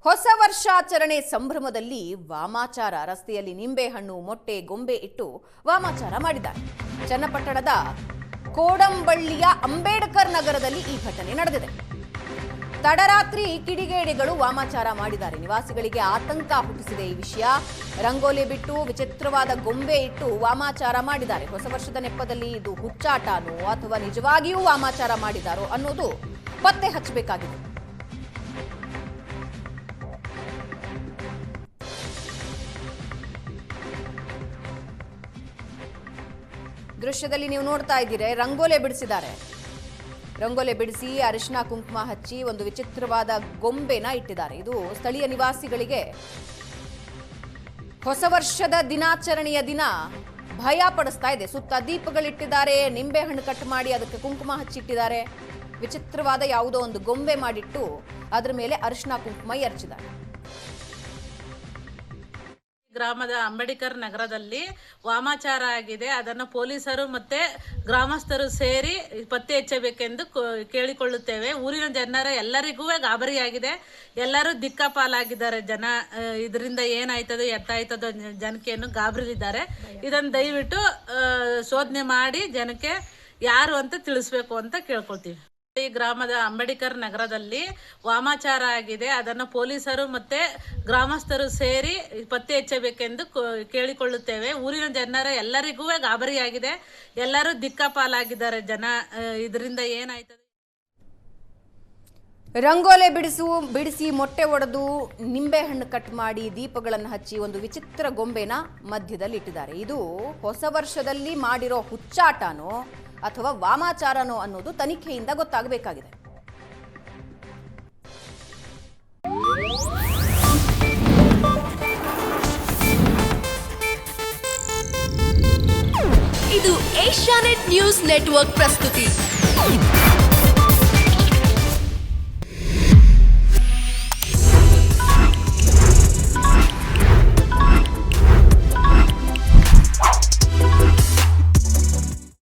ಹೊಸ ವರ್ಷಾಚರಣೆ ಸಂಭ್ರಮದಲ್ಲಿ ವಾಮಾಚಾರ ರಸ್ತೆಯಲ್ಲಿ ನಿಂಬೆಹಣ್ಣು ಮೊಟ್ಟೆ ಗೊಂಬೆ ಇಟ್ಟು ವಾಮಾಚಾರ ಮಾಡಿದ್ದಾರೆ. ಚನ್ನಪಟ್ಟಣದ ಕೋಡಂಬಳ್ಳಿಯ ಅಂಬೇಡ್ಕರ್ ನಗರದಲ್ಲಿ ಈ ಘಟನೆ ನಡೆದಿದೆ. ತಡರಾತ್ರಿ ಕಿಡಿಗೇಡಿಗಳು ವಾಮಾಚಾರ ಮಾಡಿದ್ದಾರೆ. ನಿವಾಸಿಗಳಿಗೆ ಆತಂಕ ಹುಟ್ಟಿಸಿದೆ ಈ ವಿಷಯ. ರಂಗೋಲಿ ಬಿಟ್ಟು ವಿಚಿತ್ರವಾದ ಗೊಂಬೆ ಇಟ್ಟು ವಾಮಾಚಾರ ಮಾಡಿದ್ದಾರೆ. ಹೊಸ ವರ್ಷದ ನೆಪದಲ್ಲಿ ಇದು ಹುಚ್ಚಾಟನೋ ಅಥವಾ ನಿಜವಾಗಿಯೂ ವಾಮಾಚಾರ ಮಾಡಿದಾರೋ ಅನ್ನೋದು ಪತ್ತೆ ಹಚ್ಚಬೇಕಾಗಿದೆ. ದೃಶ್ಯದಲ್ಲಿ ನೀವು ನೋಡ್ತಾ ಇದ್ದೀರಿ, ರಂಗೋಲೆ ಬಿಡಿಸಿದ್ದಾರೆ. ರಂಗೋಲೆ ಬಿಡಿಸಿ ಅರಿಶಿನ ಕುಂಕುಮ ಹಚ್ಚಿ ಒಂದು ವಿಚಿತ್ರವಾದ ಗೊಂಬೆನ ಇಟ್ಟಿದ್ದಾರೆ. ಇದು ಸ್ಥಳೀಯ ನಿವಾಸಿಗಳಿಗೆ ಹೊಸ ವರ್ಷದ ದಿನಾಚರಣೆಯ ದಿನ ಭಯ ಪಡಿಸ್ತಾ ಇದೆ. ಸುತ್ತ ದೀಪಗಳಿಟ್ಟಿದ್ದಾರೆ, ನಿಂಬೆಹಣ್ಣು ಕಟ್ ಮಾಡಿ ಅದಕ್ಕೆ ಕುಂಕುಮ ಹಚ್ಚಿಟ್ಟಿದ್ದಾರೆ. ವಿಚಿತ್ರವಾದ ಯಾವುದೋ ಒಂದು ಗೊಂಬೆ ಮಾಡಿಟ್ಟು ಅದರ ಮೇಲೆ ಅರಿಶಿನ ಕುಂಕುಮ ಎರಚಿದ್ದಾರೆ. ಗ್ರಾಮದ ಅಂಬೇಡ್ಕರ್ ನಗರದಲ್ಲಿ ವಾಮಾಚಾರ ಆಗಿದೆ. ಅದನ್ನು ಪೊಲೀಸರು ಮತ್ತೆ ಗ್ರಾಮಸ್ಥರು ಸೇರಿ ಪತ್ತೆ ಹಚ್ಚಬೇಕೆಂದು ಕೇಳಿಕೊಳ್ಳುತ್ತೇವೆ. ಊರಿನ ಜನರ ಎಲ್ಲರಿಗೂ ಗಾಬರಿಯಾಗಿದೆ. ಎಲ್ಲರೂ ದಿಕ್ಕಾಪಾಲಾಗಿದ್ದಾರೆ. ಜನ ಇದರಿಂದ ಏನಾಯ್ತದೋ ಎತ್ತಾಯ್ತದೋ ಜನಕೆಯನ್ನು ಗಾಬರಿಲಿದ್ದಾರೆ. ಇದನ್ನು ದಯವಿಟ್ಟು ಶೋಧನೆ ಮಾಡಿ ಜನಕ್ಕೆ ಯಾರು ಅಂತ ತಿಳಿಸ್ಬೇಕು ಅಂತ ಕೇಳ್ಕೊಳ್ತೀವಿ. ಈ ಗ್ರಾಮದ ಅಂಬೇಡ್ಕರ್ ನಗರದಲ್ಲಿ ವಾಮಾಚಾರ ಆಗಿದೆ. ಅದನ್ನು ಪೊಲೀಸರು ಮತ್ತೆ ಗ್ರಾಮಸ್ಥರು ಸೇರಿ ಪತ್ತೆ ಹಚ್ಚಬೇಕೆಂದು ಕೇಳಿಕೊಳ್ಳುತ್ತೇವೆ. ಊರಿನ ಜನರ ಎಲ್ಲರಿಗೂ ಗಾಬರಿಯಾಗಿದೆ. ಎಲ್ಲರೂ ದಿಕ್ಕಾಪಾಲಾಗಿದ್ದಾರೆ. ಜನ ಇದರಿಂದ ಏನಾಯ್ತದೆ. ರಂಗೋಲೆ ಬಿಡಿಸಿ ಮೊಟ್ಟೆ ಒಡೆದು ನಿಂಬೆಹಣ್ಣು ಕಟ್ ಮಾಡಿ ದೀಪಗಳನ್ನು ಹಚ್ಚಿ ಒಂದು ವಿಚಿತ್ರ ಗೊಂಬೆನ ಮಧ್ಯದಲ್ಲಿ ಇಟ್ಟಿದ್ದಾರೆ. ಇದು ಹೊಸ ವರ್ಷದಲ್ಲಿ ಮಾಡಿರೋ ಹುಚ್ಚಾಟನೋ ಅಥವಾ ವಾಮಾಚಾರನೋ ಅನ್ನೋದು ತನಿಖೆಯಿಂದ ಗೊತ್ತಾಗಬೇಕಾಗಿದೆ. ಇದು ಏಷ್ಯಾನೆಟ್ ನ್ಯೂಸ್ ನೆಟ್ವರ್ಕ್ ಪ್ರಸ್ತುತಿ.